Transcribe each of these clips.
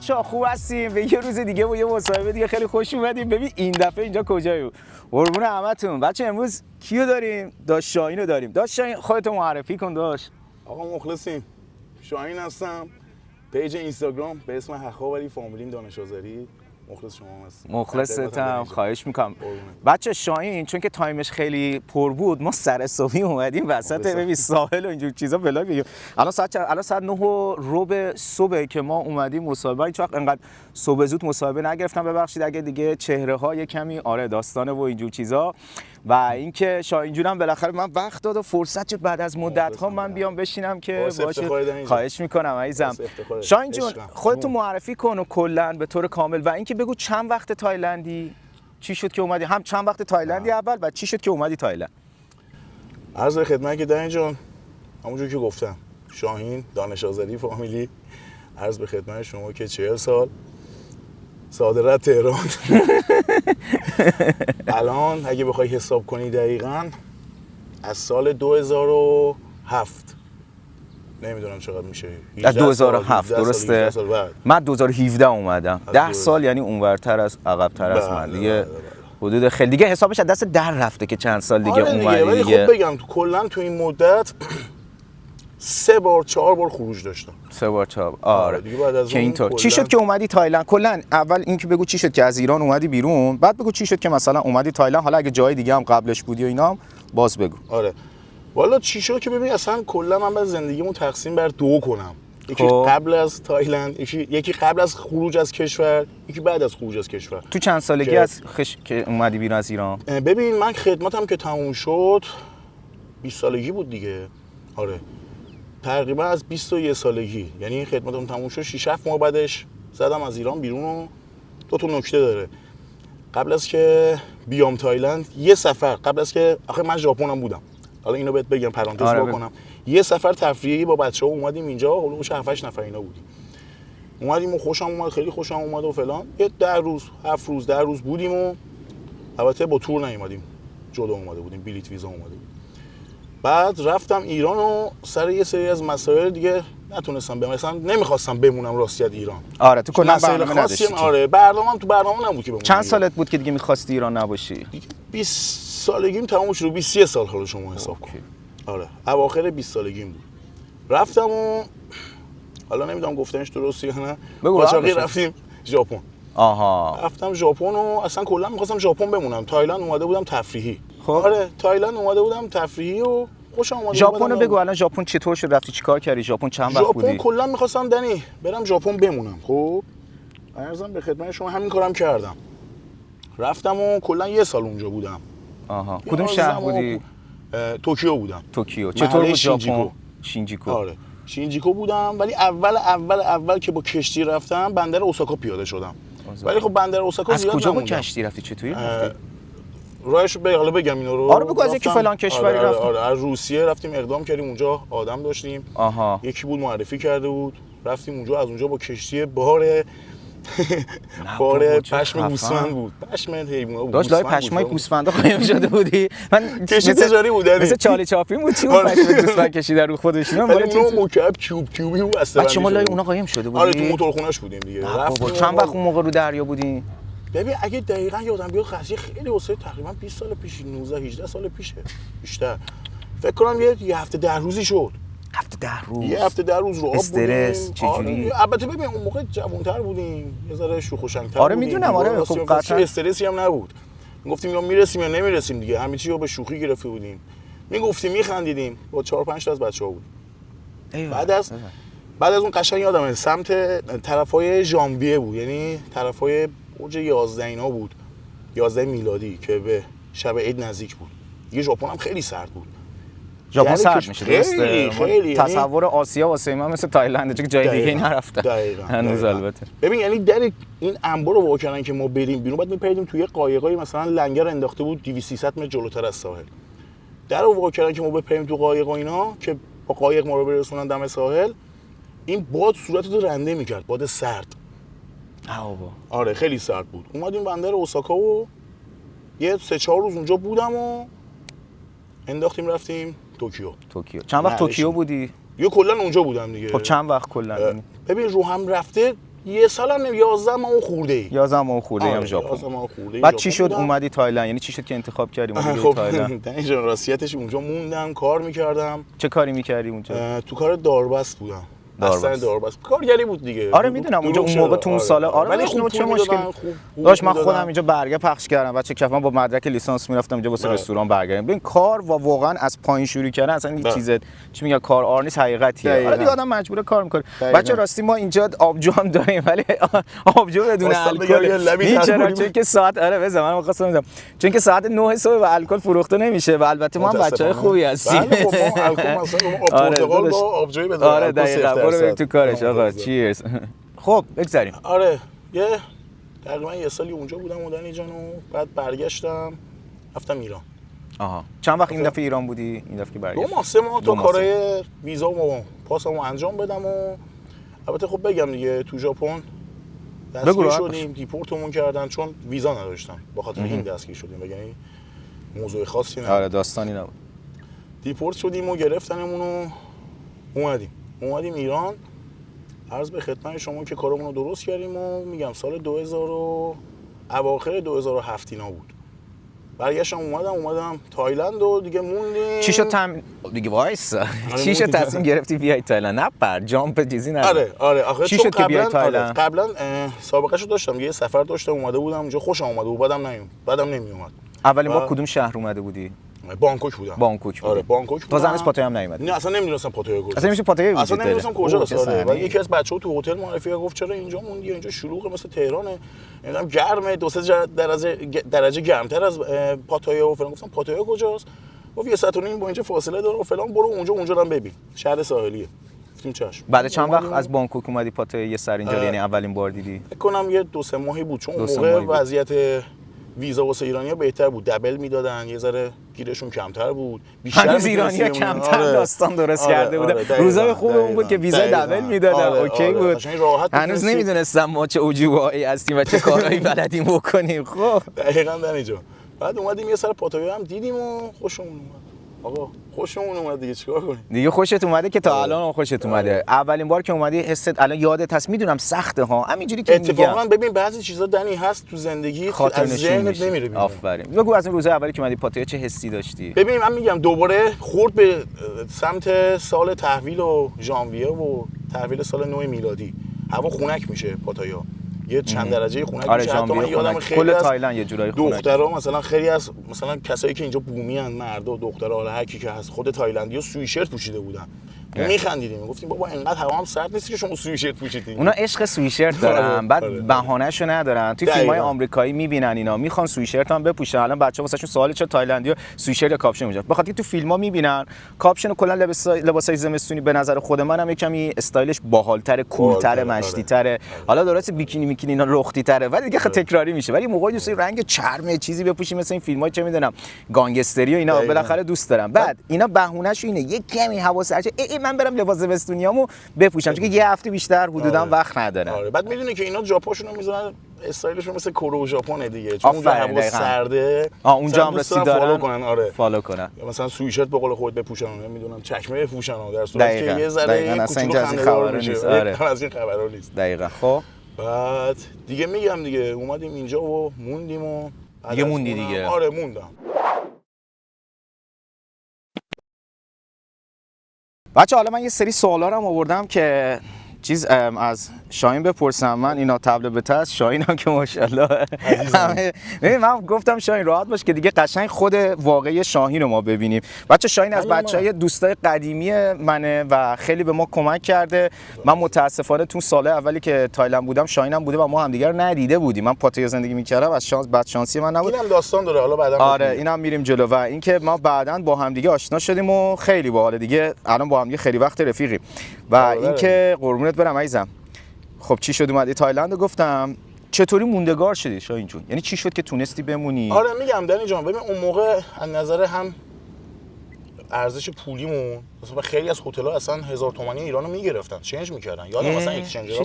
بچه‌ها خوب هستیم؟ به یه روز دیگه و یه مصاحبه دیگه خیلی خوش اومدیم. ببین این دفعه اینجا کجاییم؟ قربون همتون. بچه امروز کیو داریم؟ داش شاهینو داریم. داش شاهین خودت معرفی کن داش. آقا مخلصیم. شاهین هستم. پیج اینستاگرام به اسم هخاوری فامیلیم دانش آذری. مخلص شما هستم. مخلصتم، خواهش میکنم. بچه شاهین چون که تایمش خیلی پر بود ما سر صبحی اومدیم وسط ببین ساحل و اینجور چیزا بلاگ بگیم. الان ساعت 9:15 صبح که ما اومدیم مصاحبه. هیچ وقت انقدر صبح زود مصاحبه نگرفتم، ببخشید اگه دیگه چهره ها کمی آره داستانه و اینجور چیزا. و اینکه شاهین جونم بالاخره من وقت داد و فرصت شد بعد از مدت ها من بیام بشینم که باشه. خواهش میکنم عزیزم. شاهین جون خودتو معرفی کن و کلا به طور کامل و اینکه بگو چند وقت تایلندی، چی شد که اومدی، هم چند وقت تایلندی اول و چی شد که اومدی تایلند. عرض خدمت که دنی جان همونجور که گفتم شاهین دانش آذری فامیلی. عرض به خدمت شما که 40 سال صادرات تهران. الان اگه بخوای حساب کنی دقیقاً از سال 2007 نمیدونم چقدر میشه. 2007 درسته. من 2017 اومدم. 10 سال یعنی اونورتر از عقب‌تر از من دیگه. حدود خیلی دیگه حسابش از دست در رفته که چند سال دیگه اومدی دیگه. خب بگم کلا تو این مدت 3 بار 4 بار خروج داشتم. 3 بار 4 آره که اینطور. چی شد که اومدی تایلند؟ کلا اول اینکه بگو چی شد که از ایران اومدی بیرون، بعد بگو چی شد که مثلا اومدی تایلند. حالا اگه جای دیگه هم قبلش بودی و اینا هم باز بگو. آره والا چی شد که ببین اصلا کلا من بعد زندگیمو تقسیم بر 2 کنم. یکی قبل از تایلند، یکی قبل از خروج از کشور، یکی بعد از خروج از کشور. تو چند سالگی از که اومدی بیرون از ایران؟ ببین من خدمتم که تموم شد 20 سالگی بود دیگه. آره تقریبا از 21 سالگی، یعنی خدمتم تموم شد 6 7 ماه بعدش زدم از ایران بیرون. و 2 تا نکته داره. قبل از که بیام تایلند یه سفر، قبل از که آخه من ژاپنم بودم، حالا اینو بهت بگم پرانتز بکنم. یه سفر تفریحی با بچه‌ها اومدیم اینجا، هولوش 7 8 نفر اینا بودیم. اومدیم و خوشم اومد، خیلی خوشم اومد و فلان. یه 10 روز 7 روز 10 روز بودیم و البته با تور نیومدیم، جدا اومده بودیم، بلیت ویزا اومده بود. بعد رفتم ایران و سر یه سری از مسائل دیگه نتونستم مثلا نمیخواستم بمونم راستیت ایران. آره تو کلا برنامه نداشتی. آره برنامه‌ام تو برنامه نبود که بمونم. چند سالت بود که دیگه می‌خواستی ایران نباشی؟ دیگه 20 سالگیم تموم شد. 21 سال حالا شما حساب کن. آره اواخر 20 سالگیم بود. رفتم و حالا نمیدونم گفتنش درسته یا نه. قاچاقی رفتیم ژاپن. آها. رفتم ژاپن و اصلا کلا می‌خواستم ژاپن بمونم. تایلند اومده بودم تفریحی. خب آره تایلند اومده بودم تفریحی و خوشم اومد. ژاپن رو بگو الان ژاپن چطور شد؟ رفتی چیکار کردی؟ ژاپن چند وقت بودی؟ ژاپن کلا می‌خواستم دنی برم ژاپن بمونم. خب عرضم به خدمت شما همین کارم کردم. رفتم و کلا 1 سال اونجا بودم. آها. کدوم شهر بودی؟ توکیو بودم. توکیو. چطور بود ژاپن؟ شینجیکو. آره شینجیکو بودم، ولی اول که با کشتی رفتم بندر اوساکا پیاده شدم. ولی خب بندر اوساکا از کجا با کشتی رفتی؟ چطوری رفتی؟ راهش حالا بگم اینا رو. آره بگو از یکی فلان کشوری رفتم. آره از روسیه رفتیم اقدام کردیم اونجا آدم داشتیم. آها. یکی بود معرفی کرده بود، رفتیم اونجا، از اونجا با کشتی باره پشم گوسفند بود. پشم حیونا بود. داشت لای پشمای گوسفندا قایم شده بودی. من کشتی تجاری بود. مثل چالی چاپلین بود. چی بود پشم گوسفند کشیده رو خودش اینا. ولی نو مکعب کیوبی بود اصلا. شما لای اونا قایم شده بودی؟ آره تو موتورخونه‌اش بودیم دیگه. رفتیم. چند وقت اون موقع رو دریا بودی؟ ببین اگه دقیقاً یادم بیاد قضیه خیلی واسه تقریبا 20 سال پیش، 19 18 سال پیشه بیشتر. فکر کنم یه هفته 10 روزی شد. هفته 10 روز. یه هفته 10 روز رو آب بودیم. استرس چجوری؟ البته ببین اون موقع جوان‌تر بودیم، یه ذره شوخ و شنگ‌تر. آره میدونم. آره خب قطعا استرسی هم نبود. میگفتیم یا میرسیم یا نمیرسیم دیگه، همه چی رو به شوخی گرفته بودیم. میگفتیم میخندیدیم، با 4 5 تا از بچه‌ها بود. بعد از اون قشنگ یادمه سمت طرفای ژانویه بود، یعنی طرفای اوج 11 اینا بود، 11 میلادی که به شب عید نزدیک بود. دیگه ژاپن هم خیلی سرد بود. ژاپن سرد میشه درسته؟ خیلی تصور آسیا واسه من مثل تایلند چون جای دیگه نرفتم هنوز. البته ببین یعنی در این انبار رو واکردن که ما بریم بیرون، بعد میپریدیم توی قایقای مثلا لنگر انداخته بود 200 300 متر جلوتر از ساحل. در رو واکردن که ما بپریم تو قایق و اینا که با قایق ما رو برسونن دم ساحل. این باد صورتتو رنده میکرد، باد سرد. آره خیلی سرد بود. اومدیم بندر اوساکا و یه 3-4 روز اونجا بودم و انداختیم رفتیم توکیو. چند وقت توکیو بودی؟ یه کلا اونجا بودم دیگه. خب چند وقت کلا؟ ببین رو هم رفته یه سالم نمی 11 ماه خورده‌ای 11 ماه خورده هم ژاپن. 11 ماه خورده‌ای بعد چی ژاپن شد بودم. اومدی تایلند؟ یعنی چی شد که انتخاب کردی اومدی خب تایلند؟ دنی جان راستیتش اونجا موندم کار می‌کردم. چه کاری می‌کردی اونجا؟ تو کار داربست بودم. داربست. اصلا داربست کارگری بود دیگه. آره میدونم اونجا اون موقع تو اون سالا آره ولی داشت خوب چه پول مشکلی می‌دادن، خوب داشت. من می‌دادن. خودم اینجا برگه پخش کردم بچه کفم با مدرک لیسانس میرفتم اینجا واسه بله. رستوران برگردم. ببین کار و واقعا از پایین شروع کردن اصلا این بله. چیز چی میگن کار آر نیست، حقیقتیه. دقیقاً. آره دیگه آدم مجبوره کار میکنه. دقیقاً. بچه راستی ما اینجا آبجو هم داریم ولی آبجو بدون واسه بگم یه الکل. لبی این تر چرا؟ کنیم. چون که ساعت آره بزن من می‌خواستم بگم چون که ساعت 9 صبح و الکل فروخته نمیشه و البته ما هم بچهای خوبی هستیم. بله خب ما الکل مثلا آب پرتقال با آبجوی بدون آره الکل دقیقاً 0%. برو بریم تو کارش آقا چیرز. خب بگذاریم. آره یه تقریبا یه سالی اونجا بودم دنی جان و بعد برگشتم رفتم ایران. آها چند وقت این دفعه ایران بودی؟ این دفعه که 2 برگشت ماه 3 ماه دو تا ماه، کارهای ویزا و پاسمو انجام بدم و البته خب بگم دیگه تو ژاپن دستگیر راحت شدیم دیپورتمون کردن چون ویزا نداشتم با خاطر این دستگیر شدیم یعنی موضوع خاصی نبود. آره داستانی نبود. دیپورت شدیم و گرفتنمون و اومدیم ایران. عرض به خدمت شما که کارمون رو درست کردیم و میگم سال 2000 و اواخر 2007 اینا بود. برگشتم اومدم تایلند و دیگه موندیم. چی شد دیگه وایسا چی شد تصمیم گرفتی بیای تایلند؟ نپر جامپ چیزی نداره. آره آخه چی چون شد که بیای تایلند؟ قبلا سابقه‌شو داشتم یه سفر داشتم اومده بودم اونجا خوشم اومده بود بعدم نمیومد. اولین بار کدوم شهر اومده بودی؟ بانکوک بودم. بودی. آره بانکوک بودم. تا هنوز پاتایا هم نیومد. نه اصلا نمیدونستم پاتایا کجاست. اصلا نمیشه پاتایا اصلا نمیدونستم کجاست. آره و یکی از بچه‌ها تو هتل معرفی گفت چرا اینجا موندی اینجا شلوغه مثل تهرانه. نمیدونم گرمه 2-3 درجه گرمتر از پاتایا و فلان. گفتم پاتایا کجاست؟ گفت 1.5 ساعت با اینجا فاصله داره و فلان برو اونجا رو هم ببین. شهر ساحلیه. گفتیم چشم. بعد چند وقت از بانکوک اومدی پاتایا یه سر اینجا یعنی اولین بار دیدی؟ فکر کنم یه 2-3 ماهی بود چون اون موقع وضعیت ویزا واسه ایرانی‌ها بهتر بود. دبل میدادن یه ذره گیرشون کمتر بود. بیشتر ایرانی‌ها کمتر داستان درست کرده بودن. روزای خوب اون بود که ویزا دبل میدادن اوکی بود. هنوز نمیدونستم ما چه عجوبایی هستیم و چه کارهایی بلدیم بکنیم. خب دقیقاً دنی جان. بعد اومدیم یه سر پاتایا هم دیدیم و خوشمون اومد. آقا خوشمون اومد دیگه چیکار کنیم؟ دیگه خوشت اومده که تا الان خوشت اومده. اولین بار که اومدی حست الان یادت هست؟ میدونم سخته ها همینجوری که میگم. اتفاقا ببین بعضی چیزا دنی هست تو زندگی از ذهنت نمیره بیرون. آفرین. بگو از اون روزای اولی که اومدی پاتایا چه حسی داشتی؟ ببین من میگم دوباره خورد به سمت سال تحویل و ژانویه و تحویل سال نو میلادی. هوا خنک میشه پاتایا. یه چند درجه خنک میشه. حتی من یادم خیلی از تایلند یه جورایی خنک. دخترها مثلا خیلی از مثلا کسایی که اینجا بومیان مردا و دخترها حالا هر کی که هست خود تایلندی‌ها سویشرت پوشیده بودن. میخندیدیم میگفتیم بابا اینقدر هوا هم سرد نیست که شما سویشرت پوشیدین. اونا عشق سویشرت دارن بعد بهانه‌شو ندارن. توی فیلم‌های آمریکایی می‌بینن اینا میخوان سویشرت هم بپوشن. الان بچه‌ها واسهشون سوال چه تایلندی‌ها سویشرت یا کاپشن می‌ذارن. بخاطر تو فیلم‌ها می‌بینن کاپشن و کلا لباسای زمستونی به نظر خود منم یکمی استایلش باحال‌تر، کول‌تر، مشتی‌تره. حالا درسته بیکینی می‌کینی اینا لختی‌تره ولی دیگه تکراری میشه. ولی موقعی دوست رنگ چرم چیزی بپوشی مثل این فیلم‌ها چه می‌دونم گانگستری و اینا بالاخره دوست دارم. بعد اینا بهونه‌ش اینه یک کمی هوا سرد من برم لباس زمستونیامو بپوشم چون که یه هفته بیشتر حدوداً وقت ندارم. آره بعد میدونی که اینا ژاپنشون رو میذارن استایلشون مثل کره ژاپن دیگه چون اونجا هوا سرده. اونجا هم رسید دارن فالو کنن. مثلا سویشرت به قول خودت بپوشن نمیدونم چکمه بپوشن در صورتی که یه ذره کوچولو خنده‌دار میشه. از این خبرا نیست. دقیقاً. خب بعد دیگه میگم دیگه اومدیم اینجا و موندیم و دیگه موندی دیگه. آره موندم. بچه حالا من یه سری سوالا رو آوردم که چیز از شاهین بپرسم. من اینا تبل بته شاهین هم که ماشاءالله من گفتم شاهین راحت باش که دیگه قشنگ خود واقعی شاهین رو ما ببینیم. بچه شاهین از بچهای دوستای قدیمی منه و خیلی به ما کمک کرده. من متاسفانه تو سال اولی که تایلند بودم شاهین هم بوده و ما همدیگه رو ندیده بودیم. من پاتایا زندگی می‌کردم از شانس بد شانسی من نبود. اینم داستان داره حالا بعدا. آره اینم میریم جلو و اینکه ما بعداً با همدیگه آشنا شدیم و خیلی باحال دیگه الان با همدیگه خیلی وقت رفیقیم. و اینکه قربونت برم عزیزم. خب چی شد اومدی تایلند؟ گفتم چطوری موندگار شدی شاهین جون؟ یعنی چی شد که تونستی بمونی؟ آره میگم دنی جان ببین اون موقع از نظر هم ارزش پولیمون مثلا خیلی از هتل‌ها اصلا 1000 تومانی ایرانو میگرفتن، چنج میکردن. یادم مثلا اکسچنجرها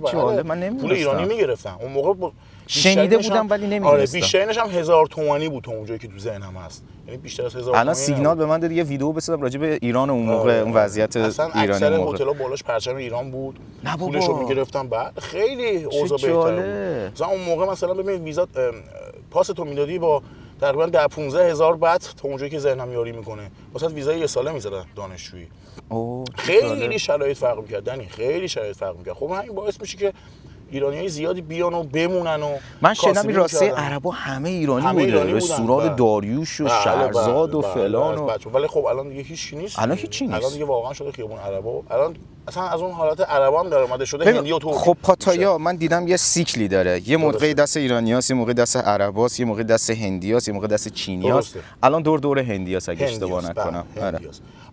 پول ایرانی میگرفتن. اون موقع شنیده بودم ولی نمیدونستم. آره بیشترینش هم 1000 تومانی بود تا اونجایی که تو ذهنم هست. یعنی بیشتر از 1000 تومانی. الان سیگنال به من داد یه ویدیو بسازم راجع به ایران اون موقع، اون وضعیت ایرانی اون موقع. هتل‌ها بالاش پرچم ایران بود. پولشو میگرفتن. بعد خیلی اوضاع بهتر بود. مثلا اون موقع مثلا ببین ویزا پاس تو میدادی با تقریبا 15000 بات تا اونجایی که ذهنم یاری میکنه. واسه ویزای یه ساله میزدن دانشجویی. خیلی شرایط فرق می‌کرد. خیلی شرایط فرق می‌کرد. خب همین باعث میشه که ایرانیای زیادی بیان و بمونن و من شنیدم این راسته عربا همه ایرانی بودن. رستوران داریوش و شهرزاد و فلان و ولی خب الان دیگه هیچی نیست. الان هیچی نیست. الان دیگه واقعا شده خیابون عربا. الان اصلا از اون حالت عربا هم در اومده شده هندی و ترکی. خب پاتایا من دیدم یه سیکلی داره. یه موقعی دست ایرانیاست، یه موقعی دست عرباست، یه موقعی دست هندیاست، یه موقع دست چینیاست. الان دور هندیاست اگه اشتباه نکنم. آره.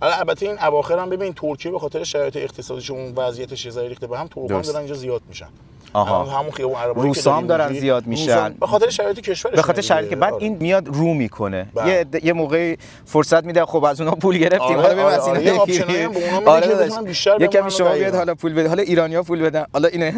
البته این اواخر هم ببین ترکیه به خاطر شرایط اقتصادیش اون وضعیتش یه ذره ریخته به هم، ترکان دارن اینجا زیاد میشن. همون خیابون عربایی روسا هم دارن زیاد میشن به خاطر شرایط کشورش، به خاطر شرایطی که بعد این میاد رو میکنه. یه موقعی فرصت میده خب از اونها پول گرفتیم حالا ببین یه آپشنایی هم به اونها میده که بتونن بیشتر یه کمی شما بیاد حالا پول بده، حالا ایرانی‌ها پول بدن، حالا اینه.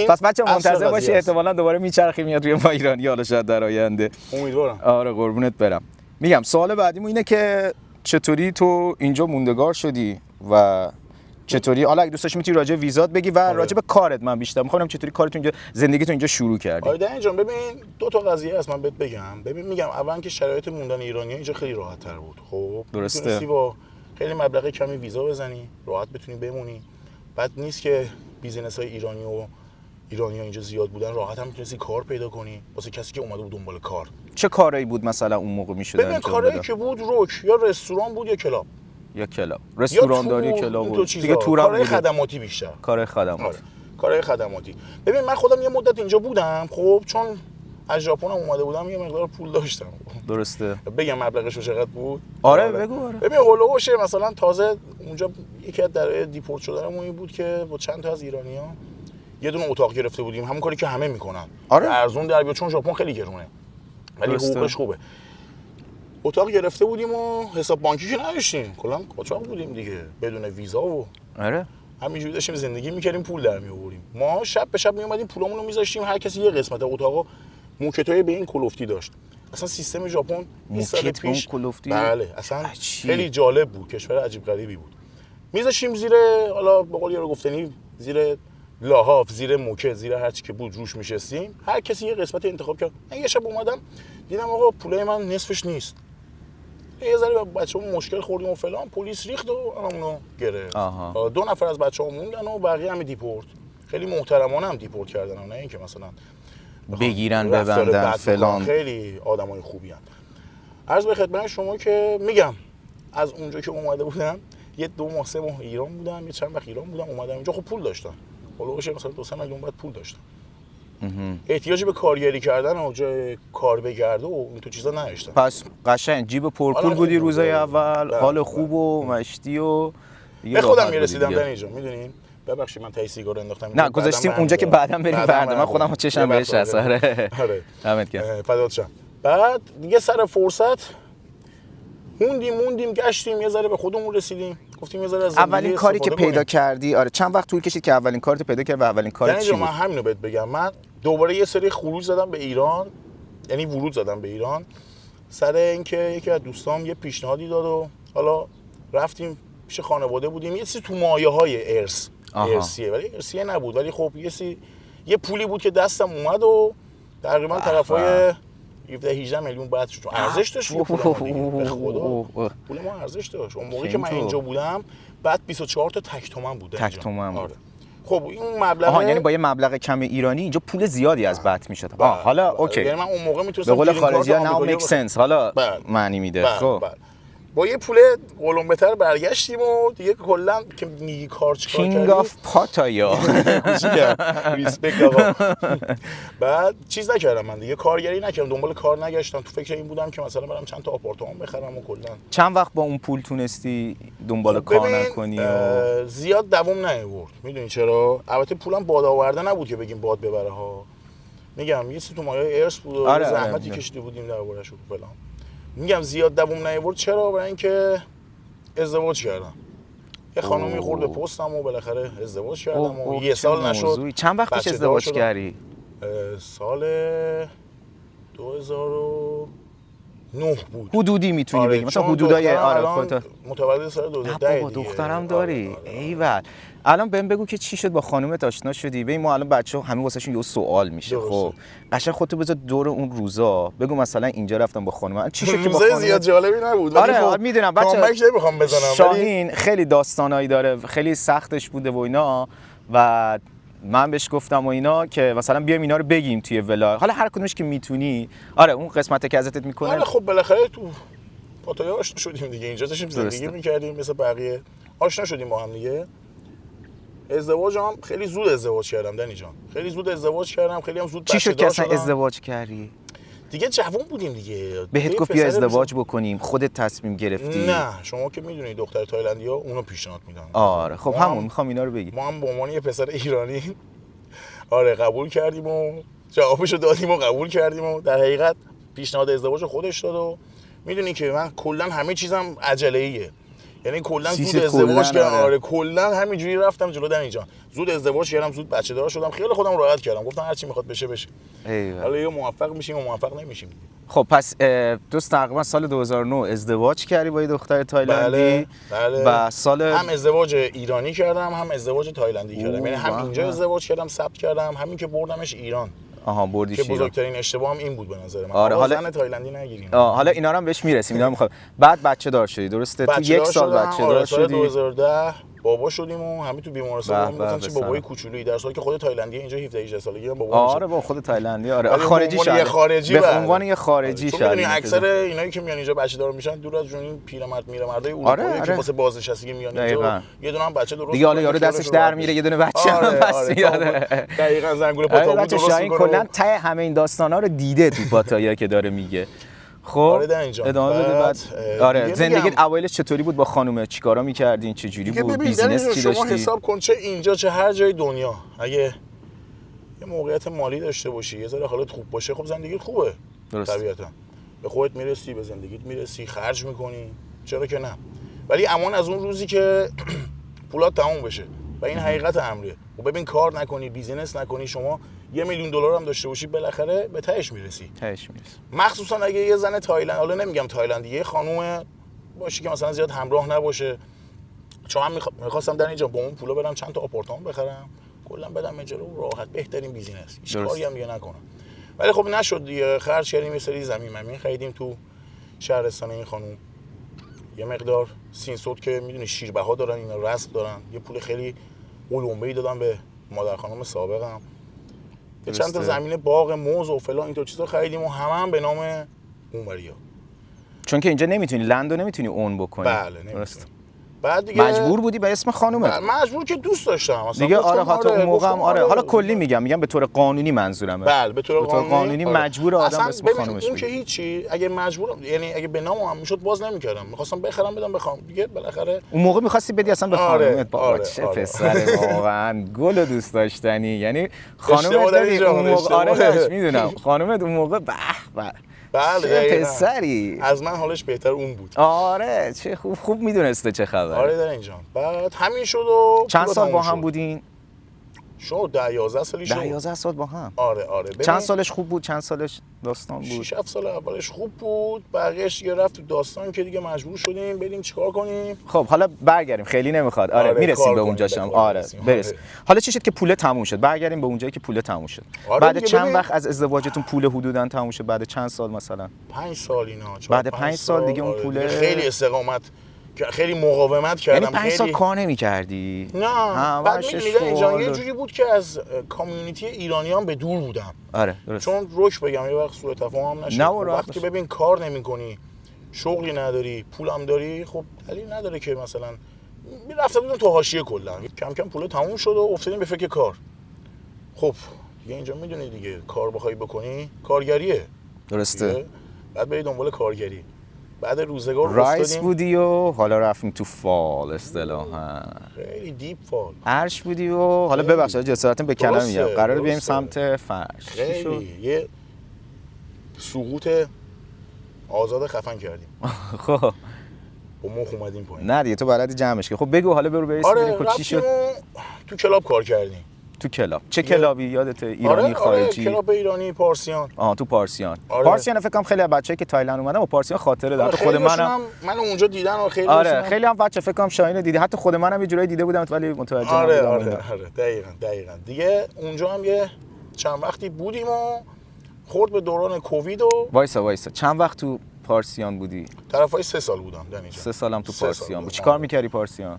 پس بچه‌ها منتظر باشید احتمالاً دوباره میچرخی میاد روی ما ایرانی، حالا شاید در آینده. امیدوارم. آره قربونت برم. میگم سوال بعدیمون اینه که چطوری تو اینجا موندگار شدی و چطوری حالا اگه دوست داشتی میتونی راجع ویزات بگی و راجع به کارت من بیشتر میخوام چطوری کارت اینجا زندگیتون اینجا شروع کردی. آره دنیا جان ببین دو تا قضیه هست من بهت بگم. ببین میگم اول که شرایط موندن ایرانی‌ها اینجا خیلی راحت تر بود. خب درسته. با خیلی مبلغ کمی ویزا بزنی راحت بتونی بمونی. بعد نیست که بیزینس‌های ایرانی‌ها اینجا زیاد بودن، راحت هم میتونستی کار پیدا کنی واسه کسی که اومده بود دنبال کار. چه کارایی بود مثلا اون موقع میشد؟ ببین کارایی که بود روک یا رستوران بود یا کلاب. یا کلاب، رستورانداری کلاب بود. دیگه کارهای خدماتی بیشتر. کارهای خدماتی. کارهای خدماتی. ببین من خودم یه مدت اینجا بودم، خب چون از ژاپن اومده بودم یه مقدار پول داشتم. درسته. بگم مبلغش چقدر بود؟ آره بگو. آره. ببین هولوشه مثلا تازه اونجا یکی از درای دیپورت شدنمون بود که با چند تا از ایرانی‌ها یه دونه اتاق گرفته بودیم، همون کاری که همه میکنن. آره. ارزون در بیاد چون ژاپن خیلی گرونه. ولی حقوقش خوبه. اتاق گرفته بودیم و حساب بانکی که نداشتیم، کلا قاچاق بودیم دیگه بدون ویزا و آره همینجوری داشتیم زندگی میکردیم، پول در میآوریم. ما شب به شب میومدیم پولامون رو میذاشتیم، هر کسی یه قسمت اتاقو موکتای به این کلوفتی داشت. اصلا سیستم ژاپن 20 سال پیش بله اصلا خیلی جالب بود، کشور عجیب غریبی بود. میذاشیم زیر حالا به قول یارو گفتنی زیر لاحاف، زیر موکت، زیر هر چی که بود روش میشستیم، هر کسی یه قسمت انتخاب کرد. من یه شب اومدم دیدم آقا پولای من نصفش نیست. یه ذره با بچه‌ها مشکل خوردیم و فلان، پلیس ریخت و اونو گرفت. 2 نفر از بچه‌ها موندن و بقیه هم دیپورت. خیلی محترمانه هم دیپورت کردن، نه اینکه مثلا بگیرن ببندن فلان. خیلی آدمای خوبی ان. عرض به خدمت شما که میگم از اونجا که اومده بودم یه 2 ماه 3 ماه ایران بودم، یه چند وقت ایران بودم، اومدم اینجا خب پول داشتم. بالاش مثلا 2-3 میلیون بعد پول داشتم. احتیاجی به کارگری کردن و جای کار بگرده و این تو چیزا نداشتم. پس قشنگ جیب پرپول بودی روزای اول، حال خوب و مشتی و به خودم میرسیدم در اینجا. میدونین ببخشید من تای سیگار انداختم، نه گذاشتیم اونجا که بعداً بریم فردا، من خودم چشم بهش هست. آره دمت گرم. فدات شم. بعد دیگه سر فرصت موندیم گشتیم، یه ذره به خودمون رسیدیم، گفتیم یه ذره از اولین کاری که پیدا کردی، آره چند وقت طول کشید که اولین کارت پیدا کردی و اولین کارت چی بود؟ من همینو بهت بگم، من دوباره یه سری خروج زدم به ایران، یعنی ورود زدم به ایران سر اینکه یکی از دوستام یه پیشنهادی داد و حالا رفتیم پیش خانواده بودیم، یه چیزی تو مایه‌های ارثیه ولی ارثیه نبود، ولی خب یه پولی بود که دستم اومد و تقریبا طرفای 17-18 میلیون بعد شد. ارزش داشت پول ما، به خدا پول ما ارزش داشت. اون موقعی که من اینجا بودم بعد 24 تا تک تومن بود. تک تومن بود. خب این مبلغ یعنی با یه مبلغ کم ایرانی اینجا پول زیادی از بهت میشد. حالا اوکی، یعنی من اون موقع میتونستم به قول خارجی‌ها ناو میک سنس، حالا معنی میده. خب با یه پول قلمبه‌تر برگشتیم و دیگه کلا که میگی کار چیکار کردی، کینگ آف پاتایا ریسپکت آقا. بعد چیز نکردم، من دیگه کارگری نکردم، دنبال کار نگشتم، تو فکر این بودم که مثلا برم چند تا آپارتمان بخرم و کلا. چند وقت با اون پول تونستی دنبال کار نکنی و زیاد دوام نیاورد؟ میدونی چرا؟ البته پولم باد آورده نبود که بگیم باد ببره ها، میگم یه چیزی تو مایه ارث بود و زحمتی کشیده بودیم دربارش و فلان. میگم زیاد دوام نیاورد. چرا؟ برای اینکه ازدواج کردم. یه خانومی خورده پستم و بالاخره ازدواج کردم و یه سال نشد. چند وقت پیش ازدواج کردی؟ سال 2009 بود. حدودی میتونی بگی مثلا حدودای خودت متولد سال 2010 بابا دخترم داری. ایول. الان بهم بگو که چی شد با خانومت آشنا شدی؟ ببین ما الان بچه‌ها همه واسهشون یه سوال میشه. خب قشنگ خودتو بذار دور اون روزا بگو مثلا اینجا رفتم با خانومم چی شد که با خانومت زیاد جالبی نبود. آره میدونم بچه کامبک نمیخوام بزنم. شاهین خیلی داستانایی داره، خیلی سختش بوده و اینا و من بهش گفتم و اینا که مثلا بیایم اینا رو بگیم توی ولاگ. حالا هر کدومش که میتونی. آره اون قسمت که ازت میکنه. آره خب بالاخره تو پاتایا آشنا شدیم دیگه. اینجا داشتیم زندگی میکردیم مثل بقیه. آشنا شدیم با هم دیگه. ازدواجم خیلی زود ازدواج کردم دنی جان. خیلی زود ازدواج کردم، خیلی هم زود چی شد که اصلا ازدواج کردی؟ دیگه جوان بودیم دیگه. بهت گفت بیا ازدواج بکنیم، خودت تصمیم گرفتی؟ نه شما که میدونید دختر تایلندی‌ها اونو پیشنهاد میدن. آره خب همون میخوام اینا رو بگی. ما هم به عنوان یه پسر ایرانی آره قبول کردیم و جوابشو دادیم و قبول کردیم و در حقیقت پیشنهاد ازدواج خودش داد و میدونی که من کلا همه چیزم عجله‌ایه. یعنی کلا زود ازدواج کردم. آره کلا همینجوری رفتم جلو دنی جان. زود ازدواج کردم، زود بچه دار شدم، خیلی خودم راحت کردم. گفتم هر چی میخواد بشه بشه. حالا یا موفق میشیم و موفق نمیشیم. خب پس دوست تقریبا سال 2009 ازدواج کردی با یه دختر تایلندی. بله. و سال هم ازدواج ایرانی کردم هم ازدواج تایلندی کردم. یعنی هم اینجا ازدواج کردم، ثبت کردم، همین که بردمش ایران. بردیش که بزرگترین اشتباهم این بود به نظر من. آره حالا زن تایلندی نگیریم. حالا اینا رو هم بهش میرسیم. اینا میخوام بعد بچه دار شدی درسته؟ تو یک سال بچه دار شدی. سال 2010 بابا شدیم و همین تو بیمارستان میگفتن چه بابای کوچولویی، در حالی که خود تایلندی اینجا 17 18 سالگی هم بابا میشه. آره با خود تایلندی. آره خارجی خارجی به عنوان یه خارجی شد. میدونی اکثر اینایی که میان اینجا بچه دار میشن دور از جون این پیرمرد میرمردای اروپایی که واسه بازنشستگی میان اینجا یه دونه هم بچه درست دیگه. حالا یارو دستش در میره یه دونه بچه هم پس میاد. دقیقاً زنگوله پاتابو درست میکنه. کلا ته همه این داستانا رو دیده تو پاتایا که داره میگه. خب ادامه بده بعد. آره زندگیت اوایلش چطوری بود با خانومه؟ چیکارا می‌کردین؟ چه جوری بود؟ بیزینس چی داشتی؟ شما حساب کن چه اینجا چه هر جای دنیا اگه یه موقعیت مالی داشته باشی، یه ذره حالت خوب باشه، خب زندگیت خوبه. طبیعتا به خودت میرسی، به زندگیت میرسی، خرج میکنی، چرا که نه. ولی امان از اون روزی که پولات تموم بشه و این حقیقت امره. و ببین کار نکنی، بیزینس نکنی، شما $1 میلیون هم داشته باشی بالاخره به تهش میرسی. مخصوصا اگه یه زن تایلند، حالا نمیگم تایلندی، یه خانوم باشه که مثلا زیاد همراه نباشه. چون من می‌خواستم در اینجا با اون پولا برم چند تا آپارتمان بخرم، کلا بدم اجاره و راحت بهترین بیزینس. هیچ کاری هم دیگه نکنم. ولی خب نشد دیگه. خرج کردیم یه سری زمین خریدیم تو شهرستان این خانوم. یه مقدار سین صوت که میدونی شیربها دارن، اینا رسم دارن. یه پول خیلی اولمبه‌ای دادم به مادر خانم سابقم. چند تا زمین باغ موز و فلان اینطور چیزا خریدیم و هم به نام اونوریا. چون که اینجا نمیتونی لندو نمیتونی اون بکنی. بله نمیتونی. بعد دیگه مجبور بودی به اسم خانومت. مجبور که دوست داشتم اصلا دیگه. آره حتی اون موقع هم آره. حالا کلی میگم به طور قانونی منظورمه. بله به طور قانونی مجبور آدم اسم خانومش اون که هیچی. اگه مجبورم یعنی اگه به نام هم میشد باز نمیکردم. می‌خواستم بخرم بدم بخوام دیگه بالاخره. اون موقع می‌خواستی بدی اصلا به خانومت. بابا چه پسر واقعا گل دوست داشتنی. یعنی خانومت اون موقع آره میدونم. خانومت اون موقع به بله پسری از من حالش بهتر اون بود. آره چه خوب میدونسته چه خبره. آره در اینجا. بعد همین شد و چند سال با هم بودین؟ شد 10-11 سالی شد. 10-11 سال با هم. آره چند سالش خوب بود؟ چند سالش داستان بود؟ 6-7 سال اولش خوب بود، بقیه‌اش دیگه رفت تو داستان که دیگه مجبور شدیم بریم چیکار کنیم. خب حالا برگردیم، خیلی نمیخواد. آره میرسیم به اونجاشم. آره برس. حالا چی شد که پول تموم شد؟ برگردیم به اونجایی که پول تموم شد. بعد چند وقت از ازدواجتون پول حدوداً تموم شد؟ بعد چند سال مثلا؟ 5 سال اینا. بعد 5 سال دیگه اون پول خیلی استقامت، خیلی مقاومت کردم. یعنی 5 سال کار نمی‌کردی؟ نه. بعد می‌دونی جان یه جوری بود که از کامیونیتی ایرانیان به دور بودم. آره درست. چون روش بگم یه وقت سوء تفاهم نشه. وقتی ببین کار نمی‌کنی، شغلی نداری، پولم داری، خب دلیل نداره که مثلا رفته بودم تو حاشیه کلا. کم کم پول تموم شد و افتادیم به فکر کار. خب دیگه اینجا میدونی دیگه کار بخوای بکنی کارگریه. درسته. بعد بری دنبال کارگری. بعد روزگار رایس بودی و حالا رفتیم تو فال اصطلاحاً. خیلی دیپ فال. عرش بودی و حالا ببخشید جسارتاً به کلام میگم قراره بیایم سمت فرش. خیلی یه سقوط آزاد خفن کردیم. خب با مخ اومدیم پایین. نه دیگه تو بلدی جمعش که. خب بگو حالا برو برسیم آره ببینیم چی شد. تو کلاب کار کردیم. تو کلاب چه کلابی یادته؟ ایرانی خارجی؟ آره کلاب ایرانی پارسیان. تو پارسیان. آره. پارسیان فکر کنم خیلی از بچه‌ای که تایلند اومدن با پارسیان خاطره دارن. خود منم من اونجا دیدن و خیلی آره خیلی هم بچه فکر کنم شاهین دیدی، حتی خود منم یه جورایی دیده بودم ولی متوجه نبودم. آره دقیقاً دیگه اونجا هم یه چند وقتی بودیم و خورد به دوران کووید و وایسا چند وقت تو پارسیان بودی؟ طرفای 3 سال بودم دنیجا. 3 سالم تو پارسیان بود. چیکار می‌کردی پارسیان؟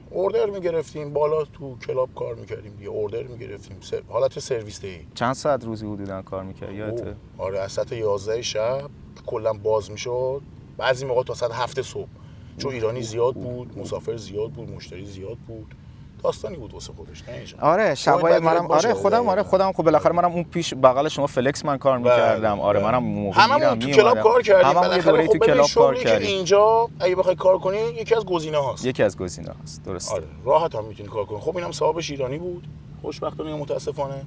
اوردر می‌گرفتیم، بالا تو کلاب کار می‌کردیم دیگه، اوردر می‌گرفتیم، حالت سرویس دهی. چند ساعت روزی حدوداً کار می‌کردی یادته؟ آره از ساعت 11 شب کلا باز می‌شد، بعضی موقع تا ساعت 7 صبح، چون ایرانی زیاد بود، مسافر زیاد بود، مشتری زیاد بود. داستانی بود واسه خودش نه. آره شبای منم خودم خب بالاخره منم اون پیش بغل شما فلکس من کار می‌کردم. آره منم موقع هممون تو کلاب کار کردیم، بالاخره تو کلاب کار کردیم. اینجا اگه بخوای کار کنی یکی از گزینه‌هاست. درسته. آره راحت هم میتونی کار کنی. خب اینم صاحبش ایرانی بود خوشبختانه یا متاسفانه.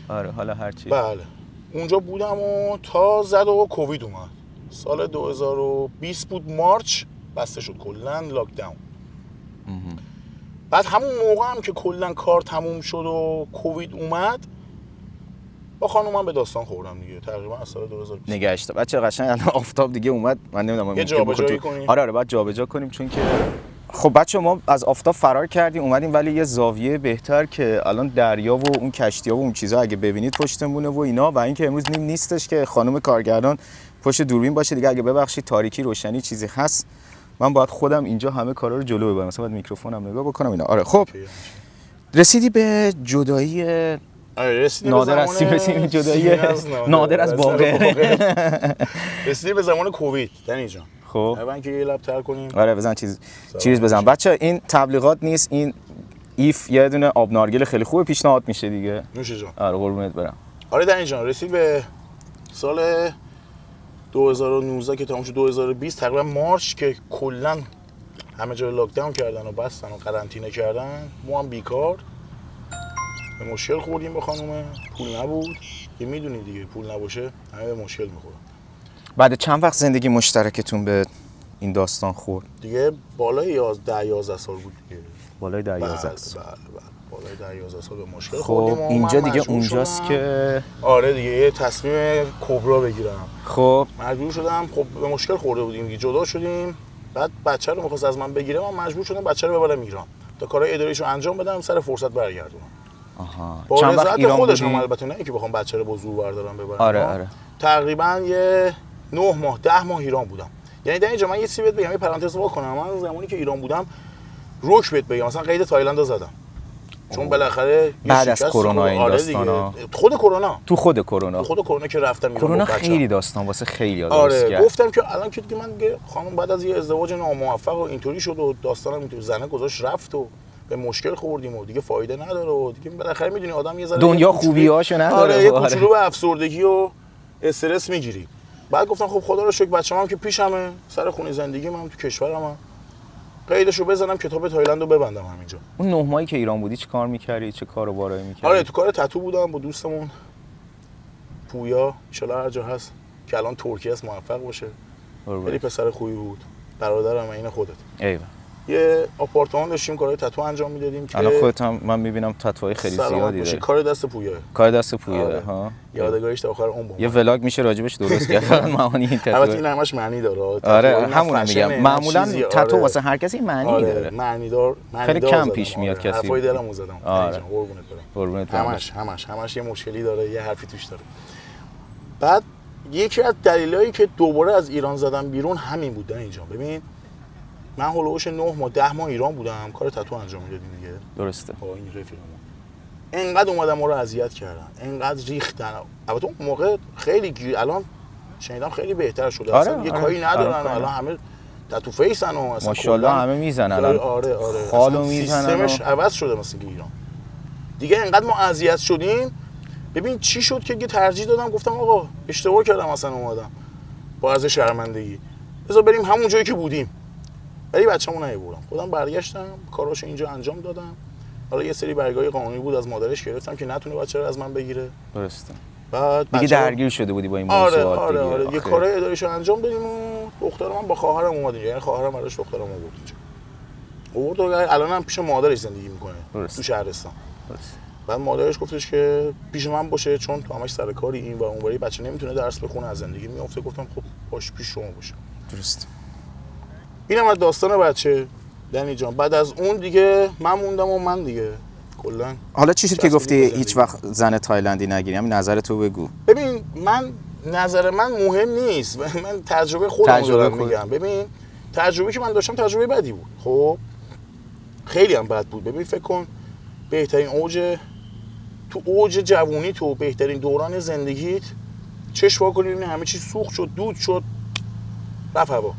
آره حالا هر چی. بله اونجا بودم و تا زد و کووید اومد. سال 2020 بود مارچ بسته شد کلا لاک داون. بعد همون موقع هم که کلا کار تموم شد و کووید اومد با خانومم به داستان خوردم دیگه تقریبا از سال 2020 نگهش داشت. بچه قشنگ الان آفتاب دیگه اومد، من نمیدونم یه جابجایی کنیم. آره باید جابجا کنیم چون که خب بچه ما از آفتاب فرار کردیم اومدیم ولی یه زاویه بهتر که الان دریا و اون کشتی‌ها و اون چیزا اگه ببینید پشتمونه و اینا، و اینکه امروز نیستش که خانم کارگردان پشت دوربین باشه دیگه. اگه ببخشید تاریکی روشنی چیزی هست من باید خودم اینجا همه کارا رو جلو ببرم، مثلا باید میکروفونم نگاه بکنم اینا. آره خب رسیدی به جدایی نادر از سیم، جدایی نادر از باقر. رسیدی به زمان کووید یعنی جان. خب اول که یه لب تر کنیم. آره بزن چیز بزن بچه. این تبلیغات نیست، این ایف یه دونه آب نارگیل خیلی خوبه پیشنهاد میشه دیگه. نوش جان. آره قربونت برم. آره دنی جان رسید به سال 2019 که تموم شد 2020 تقریبا مارچ که کلا همه جا لاک داون کردن و بستن و قرنطینه کردن. ما هم بیکار به مشکل خوردیم با خانومه، پول نبود که میدونی دیگه پول نباشه همه به مشکل میخورن. بعد چند وقت زندگی مشترکتون به این داستان خورد؟ دیگه بالای 10-11 سال بود دیگه. بالای 10-11 سال. بله بالای 10-11 سال به مشکل خوردیم. خب اینجا دیگه اونجاست که آره دیگه یه تصمیم کبرا بگیرم. خب مجبور شدم، خب به مشکل خورده بودیم دیگه، جدا شدیم. بعد بچه رو می‌خواست از من بگیره، من مجبور شدم بچه رو ببرم ایران تا کارهای اداریشو انجام بدم سر فرصت برگردونم. با چند وقت ایران خودش هم البته نه که بخوام بچه رو با زور بردارم ببرم. آره تقریبا یه 9 ماه 10 ماه ایران بودم. یعنی در اینجا من یه چیزی بهت بگم، یه پرانتز وا کنم. من زمانی که ایران بودم روک بهت بگم مثلا قید تایلند رو زدم. چون بالاخره بعد از کرونا این داستانا خود کرونا که رفتم ایران کرونا خیلی داستان واسه خیلی درست آره کرد. گفتم که الان که دیگه من دیگه خانم بعد از یه ازدواج ناموفق و اینطوری شد و داستانم اینطوری زنه گذاشت رفت و به مشکل خوردیم و دیگه فایده نداره و دیگه بالاخره میدونی آدم یه ذره دنیا خوبیاشو نداره. آره یه کوچولو به افسردگی و استرس میگیری. بعد گفتم خب خدا رو شکر بچه‌ام که پیشمه، سر خونه زندگیمم تو کشورمم، قیدشو بزنم کتاب تایلند رو ببندم همینجا. اون 9 ماهی که ایران بودی چه کار می‌کردی؟ چه کاروبارایی می‌کردی؟ آره تو کار تتو بودم با دوستمون پویا، ان شاءالله هر جا هست که الان ترکیه است موفق باشه. خیلی پسر خوبی بود. برادرم این خودت. ایول. یه آپارتمان داشتیم کارهای تتو انجام میدادیم که الان خودت هم من میبینم تتوهای خیلی زیادی داری. کار دست پویاه. آره. ها. یادگاریش تا آخر عمر. یه ولاگ میشه راجبش درست کرد. فقط معانی این تتو. البته این همش معنی داره. آره همون میگم. معمولا تتو واسه هر کسی معنی داره. معنی دار. خیلی کم پیش میاد کسی. حرفای دلمو زدم. آره. قربونت برم. همش یه مشکلی داره، یه حرفی توش داره. بعد یکی از دلایلی که دوباره از ایران زدم بیرون همین بود اینجا. ببین من هولوش 9 ماه 10 ماه ایران بودم، کار تتو انجام میدادیم دیگه. درسته. با این رفیقمون انقدر اومدن ما رو اذیت کردن، انقدر ریختن. البته اون موقع خیلی الان شنیدم خیلی بهتر شده. اصلا یه کاری ندارن. الان همه تتو فیسن و اصلا ماشاءالله همه میزنن الان. آره خالو میزنن. سیستمش عوض شده مثلا ایران. دیگه انقدر ما اذیت شدیم. ببین چی شد که دیگه ترجیح دادم گفتم آقا اشتباه کردم اصلا اومدم. با ارزش شرمندگی. بذار بریم همون جایی که بودیم. ولی بچه‌مو نیاوردم. خودم برگشتم، کاراشو اینجا انجام دادم. حالا یه سری برگای قانونی بود از مادرش گرفتم که نتونه بچه رو از من بگیره. درسته. بعد دیگه درگیر شده بودی با این موضوعات. آره یه کار اداریشو انجام بدیم و دختر من با خواهرم اومد اینجا، یعنی خواهرم براش دخترم آورد اینجا. الان هم پیش مادرش زندگی میکنه تو شهرستان. بعد مادرش گفتش که پیش من باشه چون تو همش سر کاری این و اونوری بچه نمیتونه درس بخونه از زندگی میافته. گفتم خب باش پیش شما باشه. درست. اینم از داستان بچه دنی جان. بعد از اون دیگه من موندم و من دیگه کلا. حالا چی شد که گفتی هیچ وقت زن تایلندی نگیری؟ همین نظر تو بگو. ببین من نظر من مهم نیست، من تجربه خودم دارم میگم. ببین تجربه که من داشتم تجربه بدی بود. خب خیلی هم بد بود. ببین فکر کن بهترین اوج جوونی تو بهترین دوران زندگیت چشم وا کنی ببینی همه چیز سوخت شد، دود شد، رفت هوا.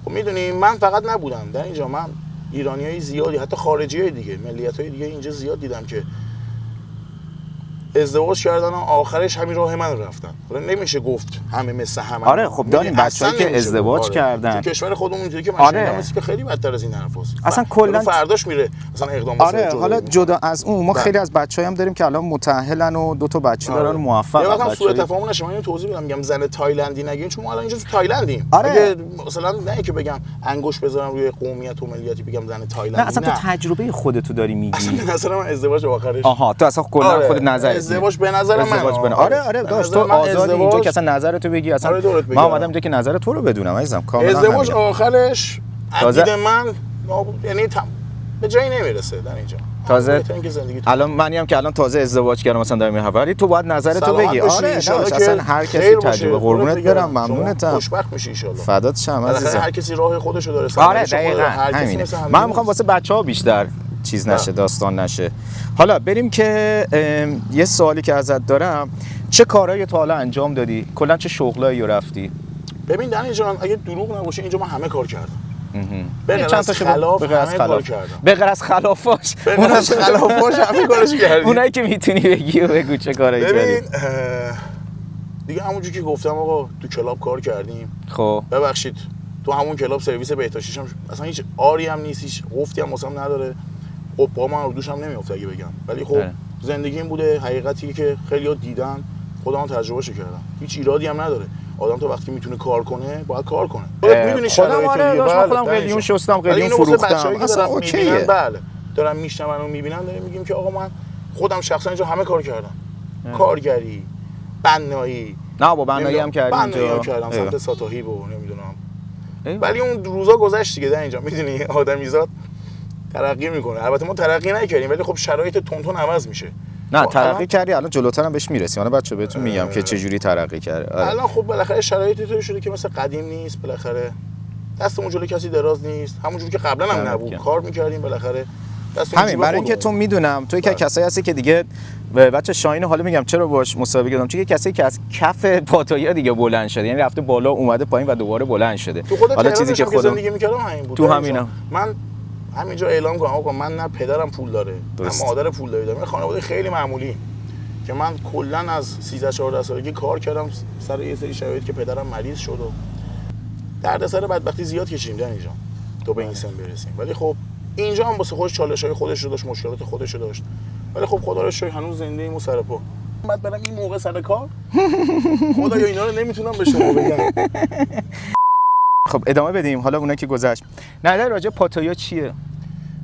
خب میدونی من فقط نبودم در اینجا، من ایرانیای زیادی حتی خارجیای دیگه ملیت‌های دیگه اینجا زیاد دیدم که ازدواج کردن و آخرش همین راه من رفتن. حالا نمیشه گفت همه مثل همه. آره خب داریم بچه‌ای که ازدواج کردن. تو کشور خودمون اینجوری که من شنیدم که خیلی بدتر از این حرفاست. اصلا کلا فرداش میره مثلا اقدام آره حالا جدا از اون ما خیلی از بچه‌ای هم داریم که الان متأهلن و دو تا بچه دارن موفق. یه وقت سوء تفاهم نشه، من اینو توضیح بدم. میگم زن تایلندی نگین چون ما الان اینجا تو تایلندیم. اگه مثلا نه که بگم انگوش بذارم روی قومیت و ملیتی بگم زن تایلندی. نه اصلا تو تجربه خودتو داری میگی. اصلا به نظر من ازدواج آخرش تو اصلا کلا خود نظرت ازدواج به نظر من آره داشت تو آزادی اینجا که اصلا نظرتو بگی. اصلا من اومدم اینجا که نظر تو رو بدونم عزیزم. کاملا ازدواج آخرش عقید من یعنی به جایی نمیرسه در اینجا. تازه الان منی هم که الان تازه ازدواج کردم مثلا دارم میگم ولی تو باید نظرتو بگی. آره اصلا هر کسی تجربه. قربونت برم، ممنونتم. خوشبخت میشی ان شاء الله. فدات شم عزیزم. هر کسی راه خودشو داره. آره دقیقاً همینه. من میخوام واسه بچه‌ها بیشتر چیز نشه، داستان نشه. حالا بریم که یه سوالی که ازت دارم، چه کارهایی تا حالا انجام دادی؟ کلا چه شغلایی رو رفتی؟ ببین دنی جان اگه دروغ نباشه اینجا من همه کار کردم. به غیر از خلافاش همه کارش کردی. اونایی که میتونی بگی و بگو چه کارایی کردی. ببین دیگه همونجوری که گفتم آقا تو کلاب کار کردیم. خب ببخشید تو همون کلاب سرویس بهداشتیش هم اصلا هیچ آری هم نیست، هیچ قفتی هم واسم نداره. خب با من رو دوشم نمیافته اگه بگم، ولی خب زندگی این بوده. حقیقتی که خیلی‌ها دیدن خودم تجربهش کردم. هیچ ایرادی هم نداره. آدم تو وقتی میتونه کار کنه باید کار کنه. میدونی شرایط خودم قلیون شستم، قلیون فروختم، اصلا اوکیه. بله دارم میشنون و میبینن، داریم میگیم که آقا من خودم شخصا اینجا همه کار کردم. کارگری، بنایی. نه با بنایی هم کردم اینجا. کردم سمت ساتاهی و نمیدونم. ولی اون روزا گذشت دیگه. در اینجا میدونی آدمیزاد ترقی میکنه. البته ما ترقی نکردیم ولی خب شرایط تون عوض میشه. نه ترقی کردی، الان جلوتر هم بهش میرسیم. حالا بچه‌ها بهتون میگم که چه جوری ترقی کرده. الان خب بالاخره شرایطی طوری شده که مثل قدیم نیست. بالاخره دستمون جلوی کسی دراز نیست، همونجوری که قبلا هم نبود. کار میکردیم بالاخره همین. برای اینکه تو میدونم تو یک کسایی هستی که دیگه بچه شاهین حالا میگم چرا باش مسابقه کردم، چون کسی که از کف پاتویا دیگه بلند شده، یعنی رفته بالا اومده پایین و دوباره بلند شده. حالا چیزی که خودم زندگی میکردم همین بود. تو همینم من همینجا اعلام کنم آقا من نه پدرم پول داره نه مادر پول داره. من خانواده خیلی معمولی که من کلا از 13 14 سالگی کار کردم سر یه سری شرایط که پدرم مریض شد و دردسر بدبختی زیاد کشیدیم در اینجا تو به این سن برسیم. ولی خب اینجا هم واسه خودش چالش‌های خودش رو داشت، مشکلات خودش رو داشت، ولی خب خدا رو شکر هنوز زنده ایم و سر پا. بعد برم این موقع سر کار خدایا اینا رو نمیتونم به شما بگم. خب ادامه بدیم. حالا اونایی که گذشت نظر راجع پاتایا چیه؟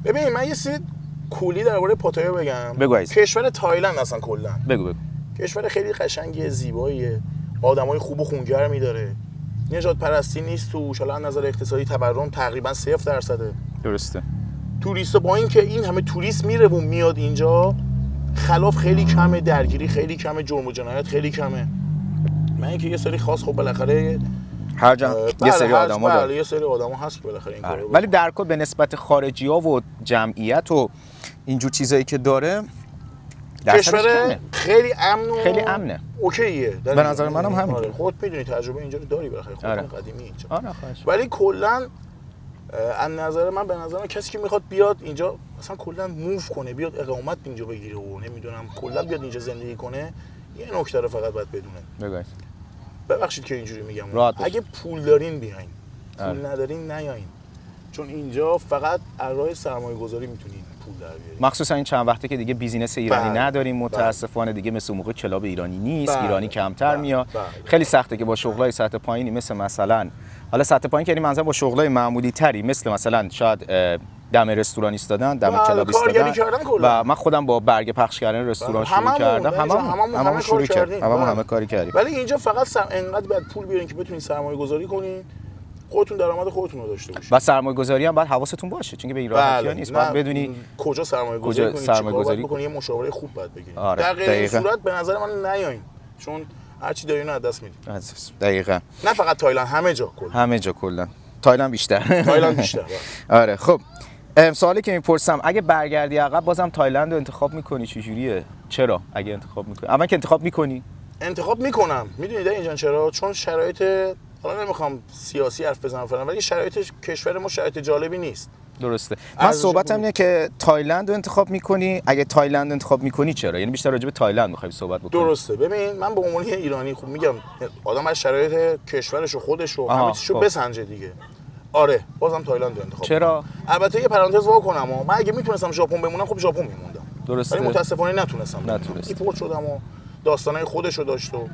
ببین من یه سری کولی درباره پاتایا بگم. بگو عزیز. کشور تایلند اصلا کلا بگو. کشور خیلی قشنگه، زیباییه، آدمای خوب و خونگرمی داره، نژاد پرستی نیست توش. حالا از نظر اقتصادی تورم تقریبا 0%. درسته. توریستا با این که این همه توریست میره و میاد اینجا، خلاف خیلی کمه، درگیری خیلی کمه، جرم و جنایت خیلی کمه. من اینکه یه سری خاص خب بالاخره هر جا یه سری آدما داره. یه سری آدما هست که بالاخره این کارو. ولی در کل به نسبت خارجی‌ها و جمعیت و اینجور چیزایی که داره کشور خیلی امنه. اوکیه. به نظر منم همین. آره خودت میدونی تجربه اینجا رو داری بالاخره، خودت قدیمی اینجا. آره خواهش. ولی کلا از نظر من به نظر من کسی که میخواد بیاد اینجا مثلا کلا موو کنه، بیاد اقامت اینجا بگیره و نمیدونم کلا بیاد اینجا زندگی کنه، یه نکته رو فقط باید بدونه. بگید. ببخشید که اینجوری میگم. اگه پول دارین بیاین، پول ندارین نیاین. چون اینجا فقط از راه سرمایه‌گذاری میتونین پول در بیاریم. مخصوصا این چند وقته که دیگه بیزینس ایرانی بله. نداریم متاسفانه، دیگه مثل اون موقع کلاب ایرانی نیست، بله. ایرانی کمتر بله. میاد. بله. خیلی سخته که با شغلای سطح پایینی مثلا حالا سطح پایین که منظورم با شغلای معمولی تری مثلا شاید دم رستوران ایستادن، دم کلاب ایستادن و من خودم با برگ پخش کردن رستوران شروع کردم. هممون شروع کردیم، همه کاری کردیم. ولی اینجا فقط انقدر باید پول بیارین که بتونین سرمایه گذاری کنین، خودتون درآمد خودتون رو داشته باشین. و سرمایه گذاری هم باید حواستون باشه، چون که به این راحتی نیست. باید بدونی کجا سرمایه گذاری کنین، چیکار باید بکنین، یه مشاوره خوب باید بگیرین. در غیر این صورت به نظر من نیاین، چون هر چی دارین از دست میدین. دقیقاً. نه فقط تایلند، همه جا کلا. تایلند بیشتر. آره. خب سوالی که میپرسم، اگه برگردی عقب بازم تایلند رو انتخاب میکنی؟ چجوریه؟ چرا اگه انتخاب میکنی؟ اول که انتخاب میکنی؟ انتخاب میکنم. میدونید اینجا چرا؟ چون شرایط، حالا نمیخوام سیاسی حرف بزنم فلان، ولی شرایط کشور ما شرایط جالبی نیست. درسته. من صحبتم اینه که تایلند رو انتخاب میکنی. اگه تایلند رو انتخاب میکنی چرا؟ یعنی بیشتر راجع به تایلند میخوای صحبت بکنی. درسته. ببین من به عنوان ایرانی خوب میگم آدم از شرایط کشورش و خودش و همه چیزشو بسنجه دیگه. آره بازم تایلند رو انتخاب چرا؟ البته یه پرانتز وا کنم من اگه میتونستم ژاپن بمونم خب ژاپن میموندم. درسته. ولی متاسفانه نتونستم. دیپورت شدم و داستانای خودشو داشت و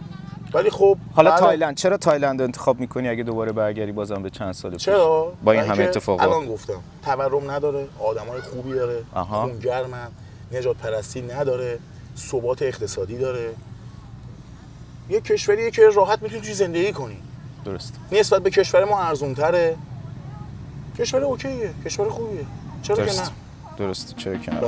ولی خب حالا تایلند، چرا تایلند رو انتخاب میکنی اگه دوباره برگردی بازم به چند سال پیش؟ چرا؟ با این همه اتفاقات. الان گفتم تورم نداره، آدمای خوبی داره، خونگرمن، نجات پرستی نداره، ثبات اقتصادی داره. یه کشوریه که راحت میتونی توی زندگی کنی. درست. نسبت به کشور ما ارزان‌تره. کشور اوکیه، کشور خوبیه. چرا که نه؟ درست. چرا که نه؟